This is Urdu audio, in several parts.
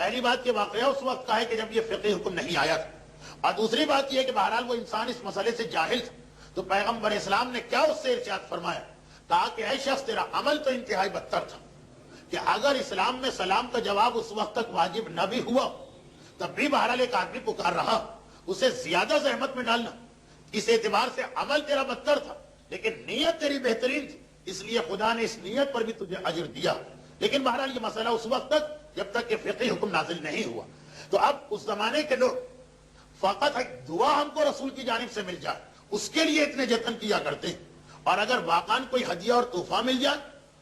پہلی بات یہ واقعہ اس وقت کا ہے کہ جب یہ فقہی حکم نہیں آیا تھا، اور دوسری بات یہ کہ بہرحال وہ انسان اس مسئلے سے جاہل تھا، تو پیغمبر اسلام نے کیا اس سے ارشاد فرمایا؟ کہا کہ اے شخص تیرا عمل تو انتہائی بدتر تھا، کہ اگر اسلام میں سلام کا جواب اس وقت تک واجب نہ بھی ہوا تب بھی بہرحال ایک آدمی پکار رہا، اسے زیادہ زحمت میں ڈالنا، اس اعتبار سے عمل تیرا بدتر تھا لیکن نیت تیری بہترین تھی، اس لیے خدا نے اس نیت پر بھی تجھے اجر دیا۔ لیکن بہرحال یہ مسئلہ اس وقت تک جب تک کہ فقہی حکم نازل نہیں ہوا۔ تو اب اس زمانے کے لوگ فقط ایک دعا ہم کو رسول کی جانب سے مل جائے اس کے لیے اتنے جتن کیا کرتے ہیں، اور اگر واقعاً کوئی ہدیہ اور تحفہ مل جائے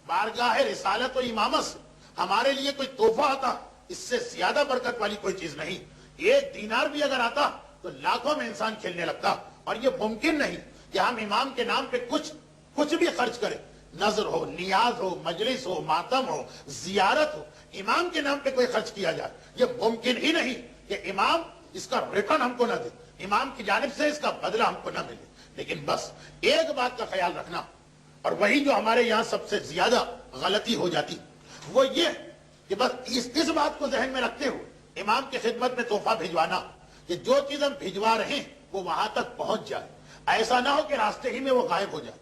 بارگاہ رسالت و امامت سے ہمارے لیے کوئی تحفہ آتا، اس سے زیادہ برکت والی کوئی چیز نہیں۔ ایک دینار بھی اگر آتا تو لاکھوں میں انسان کھیلنے لگتا، اور یہ ممکن نہیں کہ ہم امام کے نام پہ کچھ بھی خرچ کریں، نظر ہو، نیاز ہو، مجلس ہو، ماتم ہو، زیارت ہو، امام کے نام پہ کوئی خرچ کیا جائے۔ یہ ممکن ہی نہیں کہ امام اس کا ریٹرن ہم کو نہ دے، امام کی جانب سے اس کا بدلہ ہم کو نہ ملے۔ لیکن بس ایک بات کا خیال رکھنا، اور وہی جو ہمارے یہاں سب سے زیادہ غلطی ہو جاتی، وہ یہ کہ بس اس بات کو ذہن میں رکھتے ہوئے امام کی خدمت میں تحفہ بھجوانا کہ جو چیز ہم بھجوا رہے ہیں وہ وہاں تک پہنچ جائے، ایسا نہ ہو کہ راستے ہی میں وہ غائب ہو جائے،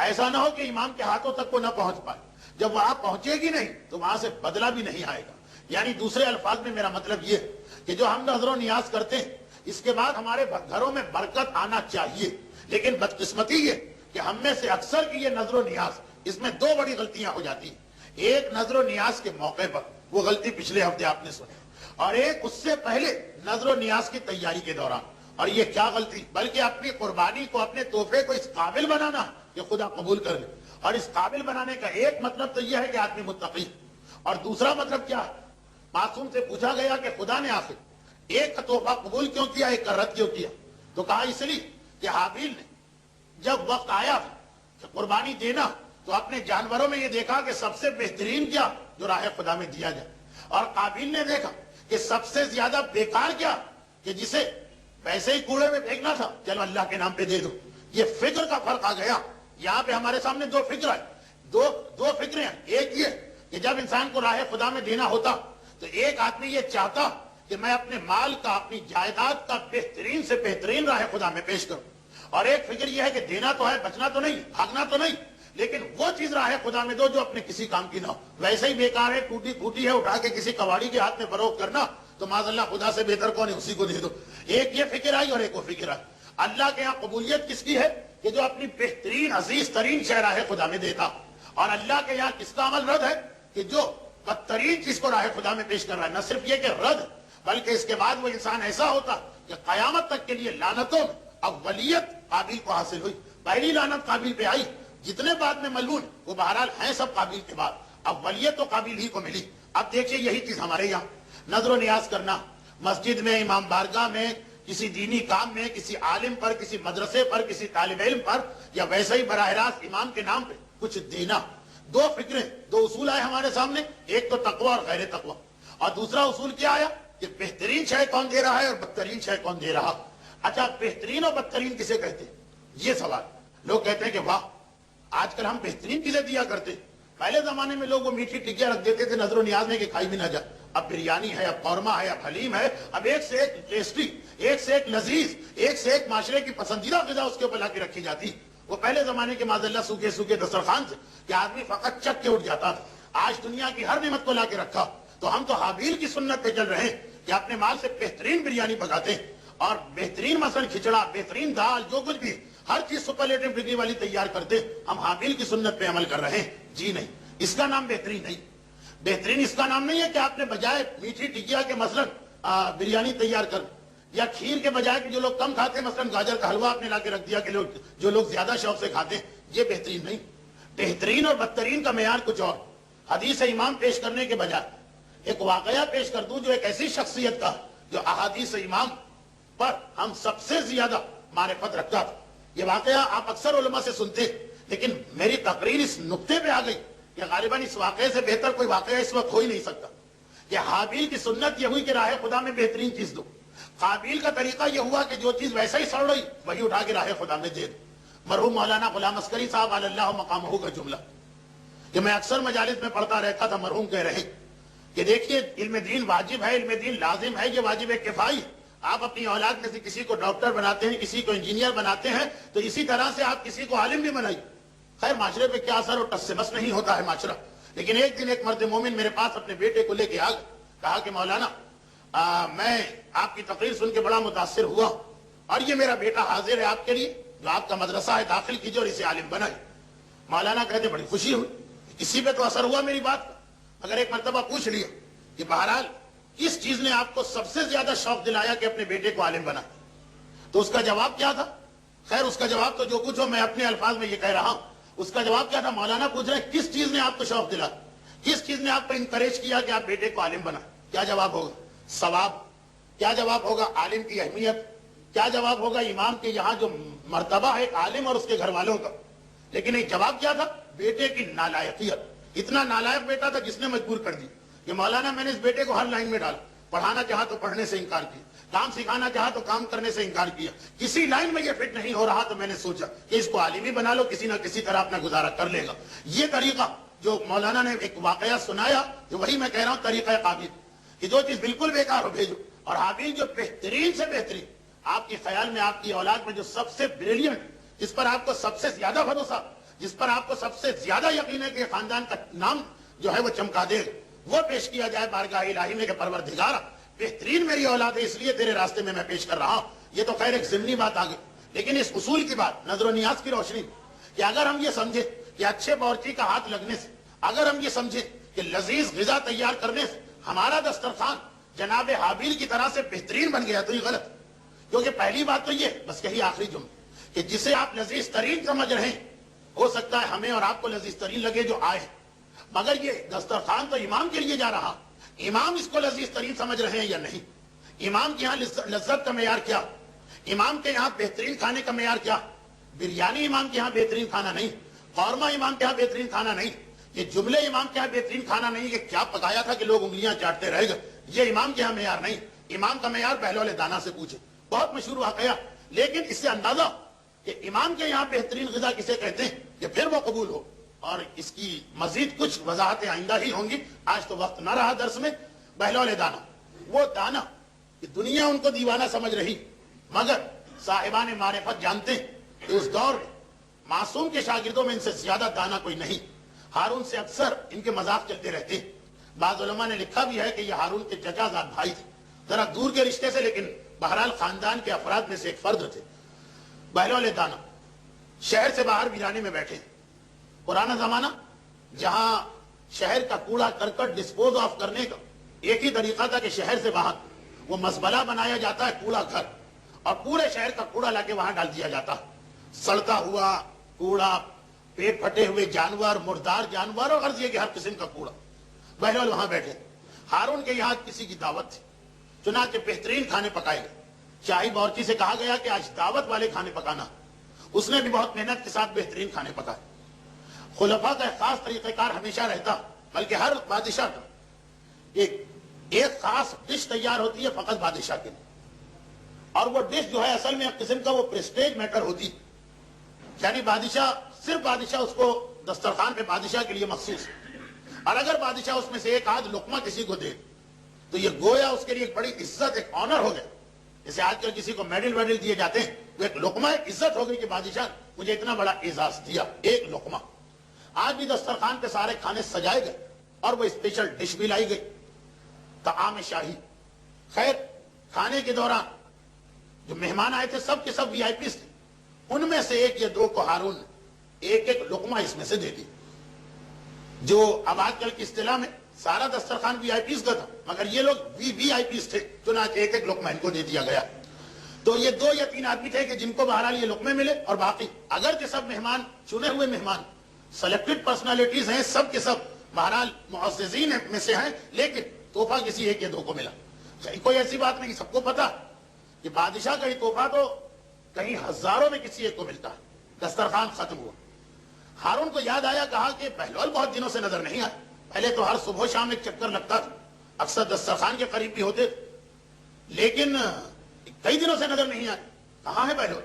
ایسا نہ ہو کہ امام کے ہاتھوں تک وہ نہ پہنچ پائے، جب وہاں پہنچے گی نہیں تو وہاں سے بدلہ بھی نہیں آئے گا۔ یعنی دوسرے الفاظ میں میرا مطلب یہ کہ جو ہم نظر و نیاز کرتے ہیں اس کے بعد ہمارے گھروں میں برکت آنا چاہیے، لیکن بدقسمتی یہ کہ ہم میں سے اکثر کی یہ نظر و نیاز، اس میں دو بڑی غلطیاں ہو جاتی ہیں۔ ایک نظر و نیاز کے موقع پر، وہ غلطی پچھلے ہفتے آپ نے سنی، اور ایک اس سے پہلے نظر و نیاز کی تیاری کے دوران۔ اور یہ کیا غلطی، بلکہ اپنی قربانی کو، اپنے تحفے کو اس قابل بنانا کہ خدا قبول کر لے۔ اور اس قابل بنانے کا ایک مطلب تو یہ ہے کہ آدمی متقی، اور دوسرا مطلب کیا ہے؟ معصوم سے پوچھا گیا کہ خدا نے آخر ایک کا تحفہ قبول کیوں کیا، ایک کا رد کیوں کیا؟ تو کہا اس لیے کہ حابیل نے جب وقت آیا تھا کہ قربانی دینا تو اپنے جانوروں میں یہ دیکھا کہ سب سے بہترین کیا جو راہ خدا میں دیا جائے، اور قابیل نے دیکھا کہ سب سے زیادہ بیکار کیا کہ جسے پیسے ہی کوڑے میں پھینکنا تھا، چلو اللہ کے نام پہ دے دو۔ یہ فکر کا فرق آ گیا۔ یہاں پہ ہمارے سامنے دو فکر ہے، دو فکریں ہیں۔ ایک یہ کہ جب انسان کو راہ خدا میں دینا ہوتا تو ایک آدمی یہ چاہتا کہ میں اپنے مال کا، اپنی جائیداد کا بہترین سے بہترین راہ خدا میں پیش کروں، اور ایک فکر یہ ہے کہ دینا تو ہے، بچنا تو نہیں، بھاگنا تو نہیں، لیکن وہ چیز راہ خدا میں دو جو اپنے کسی کام کی نہ ہو، ویسے ہی بیکار ہے، ٹوٹی پھوٹی ہے، اٹھا کے کسی کباڑی کے ہاتھ میں فروخت کرنا تو معاذ اللہ خدا سے بہتر کون ہے، اسی کو دے دو۔ ایک یہ فکر آئی اور ایک وہ فکر آئی۔ اللہ کے ہاں قبولیت کس کی ہے کہ جو اپنی بہترین عزیز ترین شے راہ خدا میں دیتا، اور اللہ کے یہاں کس کا عمل رد ہے کہ جو بدترین چیز کو راہ خدا میں پیش کر رہا ہے۔ نہ صرف یہ کہ رد، بلکہ اس کے بعد وہ انسان ایسا ہوتا کہ قیامت تک کے لیے لعنتوں میں اولیت قابیل کو حاصل ہوئی۔ پہلی لعنت قابیل پہ آئی، جتنے بعد میں ملعون وہ بہرحال ہیں سب قابیل کے بعد، اولیت تو قابیل ہی کو ملی۔ اب دیکھیے یہی چیز ہمارے یہاں نظر و نیاز کرنا، مسجد میں، امام بارگاہ میں، کسی دینی کام میں، کسی عالم پر، کسی مدرسے پر، کسی طالب علم پر، یا ویسے ہی براہ راست امام کے نام پہ کچھ دینا۔ دو فکریں، دو اصول آئے ہمارے سامنے، ایک تو تقوی اور غیر تقوی، اور دوسرا اصول کیا آیا کہ بہترین شے کون دے رہا ہے اور بدترین شے کون دے رہا۔ اچھا بہترین اور بدترین کسے کہتے ہیں؟ یہ سوال۔ لوگ کہتے ہیں کہ واہ آج کل ہم بہترین چیزیں دیا کرتے ہیں، پہلے زمانے میں لوگ وہ میٹھی ٹکیاں رکھ دیتے تھے نظر و نیاز میں کہ کھائی بھی نہ جائے۔ اب بریانی ہے، اب قورمہ ہے، اب حلیم ہے، اب ایک سے ایک ٹیسٹی، ایک سے ایک لذیذ، ایک سے ایک معاشرے کی پسندیدہ غذا اس کے اوپر لا کے رکھی جاتی۔ وہ پہلے زمانے کے معاذ اللہ سوکھے سوکھے دسترخوان سے کہ آدمی فقط چک کے اٹھ جاتا تھا۔ آج دنیا کی ہر نعمت کو لا کے رکھا، تو ہم تو حابیل کی سنت پہ چل رہے ہیں کہ اپنے مال سے بہترین بریانی پکاتے ہیں، اور بہترین مثلا کھچڑا، بہترین دال، جو کچھ بھی ہر چیز سپرلیٹو ڈگری والی تیار کرتے، ہم حابیل کی سنت پہ عمل کر رہے ہیں؟ جی نہیں، اس کا نام بہترین نہیں۔ بہترین اس کا نام نہیں ہے کہ آپ نے بجائے میٹھی ٹکیا کے مثلا بریانی تیار کر، یا کھیر کے بجائے کہ جو لوگ کم کھاتے ہیں مثلا گاجر کا حلوہ آپ نے لا کے رکھ دیا کہ جو لوگ زیادہ شوق سے کھاتے ہیں، یہ بہترین نہیں۔ بہترین اور بدترین کا معیار کچھ اور۔ حدیث امام پیش کرنے کے بجائے ایک واقعہ پیش کر دوں جو ایک ایسی شخصیت کا جو احادیث امام پر ہم سب سے زیادہ معرفت رکھتا تھا۔ یہ واقعہ آپ اکثر علماء سے سنتے، لیکن میری تقریر اس نقطے پہ آ گئی کہ غالباً اس واقعے سے بہتر کوئی واقعہ اس وقت ہو ہی نہیں سکتا کہ حابیل کی سنت یہ ہوئی کہ راہ خدا میں بہترین چیز دو، قابیل کا طریقہ یہ ہوا کہ جو چیز ویسا ہی سڑ رہی وہی اٹھا کے راہ خدا میں دے دو۔ مرحوم مولانا غلام عسکری صاحب علی اللہ مقامہ کا جملہ کہ میں اکثر مجالس میں پڑھتا رہتا تھا، مرحوم کہہ رہے کہ دیکھیے علم دین واجب ہے، علم دین لازم ہے، یہ واجب کفائی ہے۔ آپ اپنی اولاد میں سے کسی کو ڈاکٹر بناتے ہیں، کسی کو انجینئر بناتے ہیں، تو اسی طرح سے آپ کسی کو عالم بھی بنائیے۔ خیر معاشرے پہ کیا اثر ہو، ٹس سے بس نہیں ہوتا ہے معاشرہ۔ لیکن ایک دن ایک مرد مومن میرے پاس اپنے بیٹے کو لے کے آ گیا، کہا کہ مولانا میں آپ کی تقریر سن کے بڑا متاثر ہوا، اور یہ میرا بیٹا حاضر ہے آپ کے لیے، جو آپ کا مدرسہ ہے داخل کیجیے اور اسے عالم بنائے۔ مولانا کہتے بڑی خوشی ہوئی، کسی پہ تو اثر ہوا میری بات کا، مگر ایک مرتبہ پوچھ لیا کہ بہرحال کس چیز نے آپ کو سب سے زیادہ شوق دلایا کہ اپنے بیٹے کو عالم بنائے؟ تو اس کا جواب کیا تھا؟ خیر اس کا جواب تو جو کچھ ہو میں اپنے الفاظ میں یہ کہہ رہا ہوں، اس کا جواب کیا تھا؟ مولانا پوچھ رہے ہیں کس چیز نے آپ کو شوق دلا، کس چیز نے آپ کو انکریج کیا کہ آپ بیٹے کو عالم بنائیں؟ کیا جواب ہوگا؟ ثواب۔ کیا جواب ہوگا؟ عالم کی اہمیت۔ کیا جواب ہوگا؟ امام کے یہاں جو مرتبہ ہے ایک عالم اور اس کے گھر والوں کا۔ لیکن ایک جواب کیا تھا؟ بیٹے کی نالائقیت۔ اتنا نالائق بیٹا تھا جس نے مجبور کر دی کہ مولانا میں نے اس بیٹے کو ہر لائن میں ڈالا، پڑھانا چاہا تو پڑھنے سے انکار کیا، کام سکھانا چاہا تو کام کرنے سے انکار کیا، کسی لائن میں یہ فٹ نہیں ہو رہا تو میں نے سوچا کہ اس کو عالم ہی بنا لو، کسی نہ کسی طرح اپنا گزارا کر لے گا۔ یہ طریقہ جو مولانا نے ایک واقعہ سنایا، جو وہی میں کہہ رہا ہوں طریقہ قابل، کہ جو چیز بالکل بیکار ہو بھیجو، اور حابیل جو بہترین سے بہترین، آپ کے خیال میں آپ کی اولاد میں جو سب سے بریلینٹ، جس پر آپ کو سب سے زیادہ بھروسہ، جس پر آپ کو سب سے زیادہ یقین ہے کہ خاندان کا نام جو ہے وہ چمکا دے، وہ پیش کیا جائے بارگاہ الہی میں کہ پروردگارا بہترین میری اولاد ہے، اس لیے تیرے راستے میں پیش کر رہا ہوں۔ یہ تو خیر ایک ضمنی بات آگے، لیکن اس اصول کی بات نظر و نیاز کی روشنی کہ اگر ہم یہ سمجھیں کہ اچھے باورچی کا ہاتھ لگنے سے، اگر ہم یہ سمجھیں کہ لذیذ غذا تیار کرنے سے ہمارا دسترخوان جناب حابیل کی طرح سے بہترین بن گیا، تو یہ غلط۔ کیونکہ پہلی بات تو یہ، بس یہی آخری جملہ، کہ جسے آپ لذیذ ترین سمجھ رہے ہیں، ہو سکتا ہے ہمیں اور آپ کو لذیذ ترین لگے جو آئے، مگر یہ دسترخوان تو امام کے لیے جا رہا، امام اس کو لذیذ ترین سمجھ رہے ہیں یا نہیں؟ امام کے یہاں لذت کا معیار کیا؟ امام کے یہاں بہترین کھانے کا معیار کیا؟ بریانی امام کے یہاں بہترین کھانا نہیں، قورمہ امام کے یہاں بہترین کھانا نہیں، یہ جملے امام کے یہاں بہترین کھانا نہیں کہ کیا پکایا تھا کہ لوگ انگلیاں چاٹتے رہ گئے، یہ امام کے یہاں معیار نہیں۔ امام کا معیار بہلول دانا سے پوچھے، بہت مشہور واقعہ، لیکن اس سے اندازہ کہ امام کے یہاں بہترین غذا کسے کہتے ہیں کہ پھر وہ قبول ہو۔ اور اس کی مزید کچھ وضاحتیں آئندہ ہی ہوں گی، آج تو وقت نہ رہا درس میں۔ بہلول دانا، وہ دانا کہ دنیا ان کو دیوانہ سمجھ رہی، مگر صاحبان معرفت جانتے ہیں کہ اس دور میں معصوم کے شاگردوں میں ان سے زیادہ دانا کوئی نہیں۔ ہارون سے اکثر ان کے مذاق چلتے رہتے ہیں، بعض علماء نے لکھا بھی ہے کہ یہ ہارون کے چچا زاد بھائی تھے، ذرا دور کے رشتے سے، لیکن بہرحال خاندان کے افراد میں سے ایک فرد تھے۔ بہلول دانا شہر سے باہر ویرانے میں بیٹھے، پرانا زمانہ جہاں شہر کا کوڑا کرکٹ ڈسپوز آف کرنے کا ایک ہی طریقہ تھا کہ شہر سے باہر وہ مزبلہ بنایا جاتا ہے، کوڑا گھر، اور پورے شہر کا کوڑا لا کے وہاں ڈال دیا جاتا، سڑتا ہوا کوڑا، پیٹ پھٹے ہوئے جانور، مردار جانور، اور غرض یہ کہ ہر قسم کا کوڑا۔ بہلول وہاں بیٹھے، ہارون کے یہاں کسی کی دعوت تھی، چنانچہ بہترین کھانے پکائے گئے، شاہی باورچی سے کہا گیا کہ آج دعوت والے کھانے پکانا، اس نے بھی بہت محنت کے ساتھ بہترین کھانے پکائے۔ خلفاء کا ایک خاص طریقہ کار ہمیشہ رہتا، بلکہ ہر بادشاہ کا ایک خاص ڈش تیار ہوتی ہے فقط بادشاہ کے لیے، اور وہ ڈش جو ہے اصل میں ایک قسم کا وہ پریسٹیج میٹر ہوتی، یعنی بادشاہ، صرف بادشاہ اس کو دسترخوان پہ بادشاہ کے لیے مخصوص، اور اگر بادشاہ اس میں سے ایک آدھ لقمہ کسی کو دے تو یہ گویا اس کے لیے ایک بڑی عزت، ایک آنر ہو گیا۔ جیسے آج کل کسی کو میڈل ویڈل دیے جاتے ہیں، وہ ایک لقمہ ایک عزت ہو گئی کہ بادشاہ مجھے اتنا بڑا اعزاز دیا، ایک لقمہ۔ آج بھی دسترخوان پہ سارے کھانے سجائے گئے اور وہ اسپیشل ڈش بھی لائی گئی، طعام شاہی۔ خیر کھانے کے دوران جو مہمان آئے تھے سب کے سب وی آئی پیز تھے، ان میں سے ایک یا دو کو ہارون نے ایک ایک لقمہ اس میں سے دے دی، جو اب آج کل کی اصطلاح میں سارا دسترخوان وی آئی پیز کا تھا، مگر یہ لوگ وی آئی پیز تھے، چنانچہ ایک ایک لقمہ ان کو دے دیا گیا۔ تو یہ 2 یا 3 آدمی تھے کہ جن کو بہرحال یہ لقمے ملے، اور باقی اگرچہ سب مہمان چنے ہوئے مہمان سلیکٹڈ پرسنالٹیز ہیں، سب کے سب بہرحال معززین میں سے ہیں، لیکن تحفہ کسی ایک یا دو کو ملا۔ کوئی ایسی بات نہیں، سب کو پتا کہ بادشاہ کا یہ تحفہ تو کہیں ہزاروں میں کسی ایک کو ملتا ہے۔ دسترخوان ختم ہوا، ہارون کو یاد آیا، کہا کہ بہلول بہت دنوں سے نظر نہیں آئے، پہلے تو ہر صبح و شام ایک چکر لگتا تھا، اکثر دسترخوان کے قریب بھی ہوتے تھے، لیکن کئی دنوں سے نظر نہیں آئے، کہاں ہے بہلول؟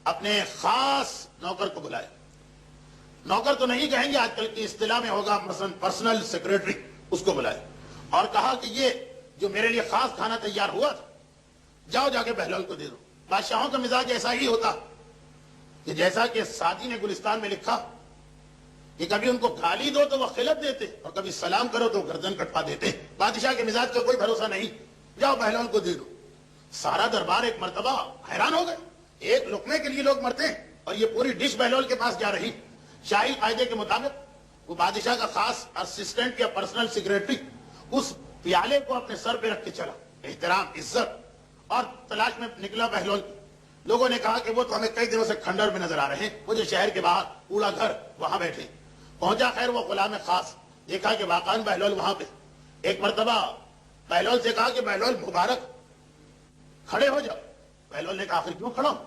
اپنے خاص نوکر کو بلایا، نوکر تو نہیں کہیں گے، آج کل کی اصطلاح میں ہوگا مثلا پرسنل سیکریٹری، اس کو بلایا، اور کہا کہ یہ جو میرے لیے خاص کھانا تیار ہوا تھا جاؤ جا کے بہلول کو دے دو۔ بادشاہوں کا مزاج ایسا ہی ہوتا کہ جیسا کہ سعدی نے گلستان میں لکھا کہ کبھی ان کو گالی دو تو وہ خلت دیتے اور کبھی سلام کرو تو گردن کٹوا دیتے۔ بادشاہ کے مزاج کا کوئی بھروسہ نہیں، جاؤ بہلول کو دے دو۔ سارا دربار ایک مرتبہ حیران ہو گئے، ایک لقمے کے لیے لوگ مرتے ہیں اور یہ پوری ڈش بہلول کے پاس جا رہی۔ شاہی قاعدے کے مطابق وہ بادشاہ کا خاص اسسٹنٹ یا پرسنل سیکریٹری اس پیالے کو اپنے سر پہ رکھ کے چلا، احترام عزت، اور تلاش میں نکلا بہلول۔ لوگوں نے کہا کہ وہ تو ہمیں کئی دنوں سے کھنڈر میں نظر آ رہے ہیں، وہ جو شہر کے باہر کوڑا گھر وہاں بیٹھے۔ پہنچا، خیر وہ غلام خاص، دیکھا کہ واقعاً بہلول وہاں پہ۔ ایک مرتبہ بہلول سے کہا کہ بہلول مبارک کھڑے ہو جاؤ۔ بہلول نے کہا آخر کیوں کھڑا ہوں؟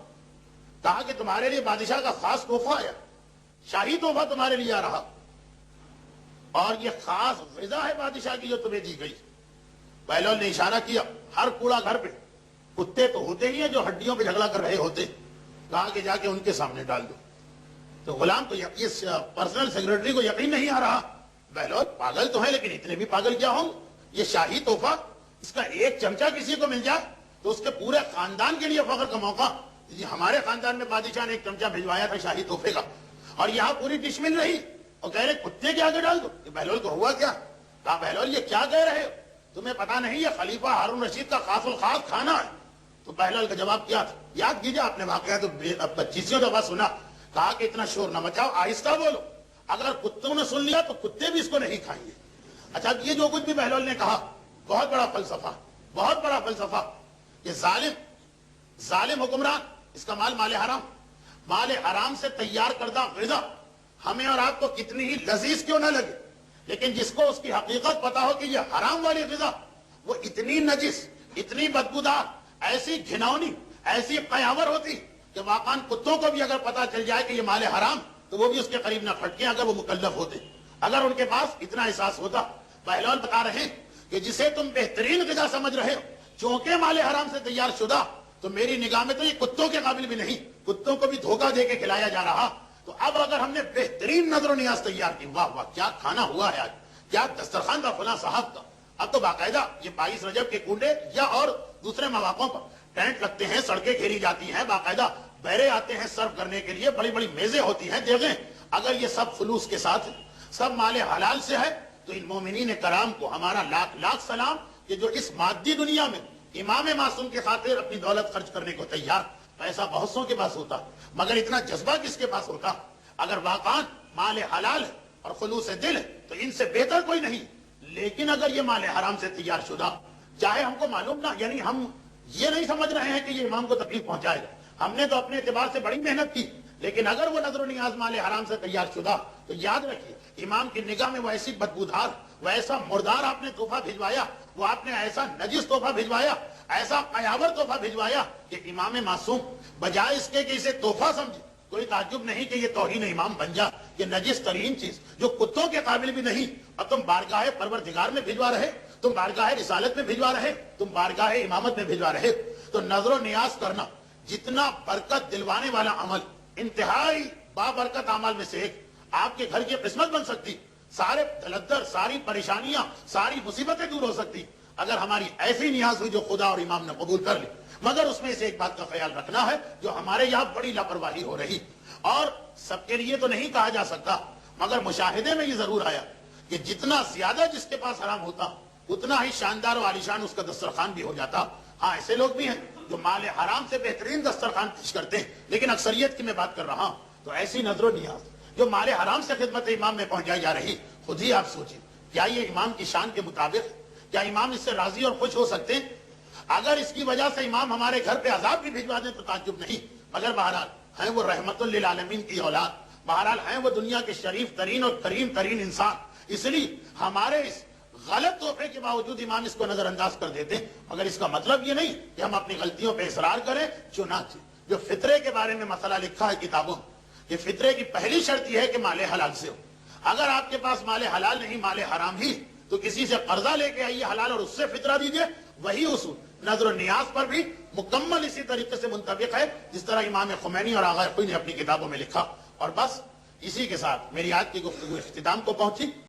کہا کہ تمہارے لیے بادشاہ کا خاص تحفہ آیا، شاہی تحفہ تمہارے لیے آ رہا، اور یہ خاص غذا ہے بادشاہ کی جو تمہیں دی گئی۔ بہلول نے اشارہ کیا، ہر کوڑا گھر پہ کتے تو ہوتے ہی ہیں جو ہڈیوں پہ جھگڑا کر رہے ہوتے، کہا کہ جا کے ان کے سامنے ڈال دو۔ تو غلام کو اس پرسنل سیکریٹری کو یقین نہیں آ رہا، بہلول پاگل تو ہے لیکن اتنے بھی پاگل کیا ہوں، یہ شاہی تحفہ، اس کا ایک چمچہ کسی کو مل جائے تو اس کے پورے خاندان کے لیے فخر کا موقع۔ جی ہمارے خاندان میں بادشاہ نے ایک چمچہ بھجوایا تھا شاہی تحفے کا، اور یہاں پوری ڈش مل رہی اور کہہ رہے کتے کے آگے ڈال دو۔ یہ بہلول کو ہوا کیا؟ کہا بہلول یہ کیا کہہ رہے ہو، تمہیں پتا نہیں یہ خلیفہ ہارون رشید کا خاص الخاص کھانا ہے؟ تو بہلول کا جواب کیا تھا؟ یاد کیجئے، آپ نے واقعہ تو 25 دفعہ سنا۔ کہا کہ اتنا شور نہ مچاؤ، آہستہ بولو، اگر کتوں نے سن لیا تو کتے بھی اس کو نہیں کھائیں گے۔ اچھا یہ جو کچھ بھی بہلول نے کہا بہت بڑا فلسفہ، بہت بڑا فلسفہ کہ ظالم حکمران، اس کا مال حرام سے تیار کردہ غذا ہمیں اور آپ کو کتنی ہی لذیذ کیوں نہ لگے، لیکن جس کو اس کی حقیقت پتا ہو کہ یہ حرام والی غذا وہ اتنی نجس، اتنی بدبودار، ایسی گھناؤنی، ایسی قیاور ہوتی کہ واقعاً کتوں کو بھی اگر پتا چل جائے کہ یہ مال حرام تو وہ بھی اس کے قریب نہ کھٹکیں اگر وہ مکلف ہوتے، اگر ان کے پاس اتنا احساس ہوتا۔ بہلول بتا رہے ہیں کہ جسے تم بہترین غذا سمجھ رہے ہو چونکہ مال حرام سے تیار شدہ، تو میری نگاہ میں تو یہ کتوں کے قابل بھی نہیں، کتوں کو بھی دھوکہ دے کے کھلایا جا رہا۔ تو اب اگر ہم نے بہترین نظر و نیاز تیار کی، واہ واہ کیا کھانا ہوا ہے آج، کیا دسترخوان تھا فلاں صاحب کا۔ اب تو باقاعدہ یہ 22 رجب کے کنڈے یا اور دوسرے مواقعوں پر ٹینٹ لگتے ہیں، سڑکیں گھیری جاتی ہیں، باقاعدہ بیرے آتے ہیں سرو کرنے کے لیے، بڑی بڑی میزیں ہوتی ہیں، دیکھیں اگر یہ سب خلوص کے ساتھ سب مال حلال سے ہے تو ان مومنین کرام کو ہمارا لاکھ لاکھ سلام کہ جو اس مادی دنیا میں امام معصوم کے خاطر اپنی دولت خرچ کرنے کو تیار۔ پیسہ بہت سو کے پاس ہوتا مگر اتنا جذبہ کس کے پاس ہوتا؟ اگر واقعاً مال حلال ہے اور خلوص دل ہے تو ان سے بہتر کوئی نہیں، لیکن اگر یہ مال حرام سے تیار شدہ، چاہے ہم کو معلوم نہ، یعنی ہم یہ نہیں سمجھ رہے ہیں کہ یہ امام کو تکلیف پہنچائے گا، ہم نے تو اپنے اعتبار سے بڑی محنت کی، لیکن اگر وہ نظر و نیاز مال حرام سے تیار شدہ تو یاد رکھیے امام کی نگاہ میں وہ ایسی بدبودار، وہ ایسا مردار آپ نے تحفہ بھجوایا، وہ آپ نے ایسا نجس تحفہ بھجوایا، ایسا قیاور تحفہ بھجوایا کہ امام معصوم بجائے اس کے کہ اسے تحفہ سمجھے، کوئی تعجب نہیں کہ یہ توہین امام بن جا، یہ نجس ترین چیز جو کتوں کے قابل بھی نہیں، اور تم بارگاہ پروردگار میں بھجوا رہے، تم بارگاہ رسالت میں بھجوا رہے، تم بارگاہ امامت میں بھجوا رہے۔ تو نظر و نیاز کرنا جتنا برکت دلوانے والا عمل، انتہائی بابرکت اعمال میں سے ایک، آپ کے گھر کی قسمت بن سکتی، سارے دلدر، ساری پریشانیاں، ساری مصیبتیں دور ہو سکتی اگر ہماری ایسی نیاز ہوئی جو خدا اور امام نے قبول کر لی۔ مگر اس میں سے ایک بات کا خیال رکھنا ہے جو ہمارے یہاں بڑی لاپرواہی ہو رہی، اور سب کے لیے تو نہیں کہا جا سکتا، مگر مشاہدے میں یہ ضرور آیا کہ جتنا زیادہ جس کے پاس حرام ہوتا اتنا ہی شاندار و عالیشان اس کا دسترخوان بھی ہو جاتا۔ ہاں ایسے لوگ بھی ہیں جو مال حرام سے بہترین دسترخوان پیش کرتے ہیں، لیکن اکثریت کی میں بات کر رہا ہوں۔ تو ایسی نظر و نیاز جو مال حرام سے خدمت امام میں پہنچائی جا رہی، خود ہی آپ سوچیں کیا یہ امام کی شان کے مطابق، کیا امام اس سے راضی اور خوش ہو سکتے ہیں؟ اگر اس کی وجہ سے امام ہمارے گھر پہ عذاب بھی بھجوا دیں تو تعجب نہیں، مگر بہرحال ہیں وہ رحمت للعالمین کی اولاد، بہرحال ہیں وہ دنیا کے شریف ترین اور کریم ترین انسان، اس لیے ہمارے اس غلط تحفے کے باوجود امام اس کو نظر انداز کر دیتے ہیں۔ مگر اس کا مطلب یہ نہیں کہ ہم اپنی غلطیوں پہ اصرار کریں۔ چنانچہ جو فطرے کے بارے میں مسئلہ لکھا ہے کتابوں میں، کہ فطرے کی پہلی شرط یہ ہے کہ مال حلال سے ہو۔ اگر آپ کے پاس مال حلال نہیں، مال حرام ہی، تو کسی سے قرضہ لے کے آئیے حلال اور اس سے فطرہ دیجئے۔ وہی اصول نظر و نیاز پر بھی مکمل اسی طریقے سے منطبق ہے جس طرح امام خمینی اور آغا خوئی نے اپنی کتابوں میں لکھا۔ اور بس اسی کے ساتھ میری آج کی گفتگو اختتام کو پہنچی۔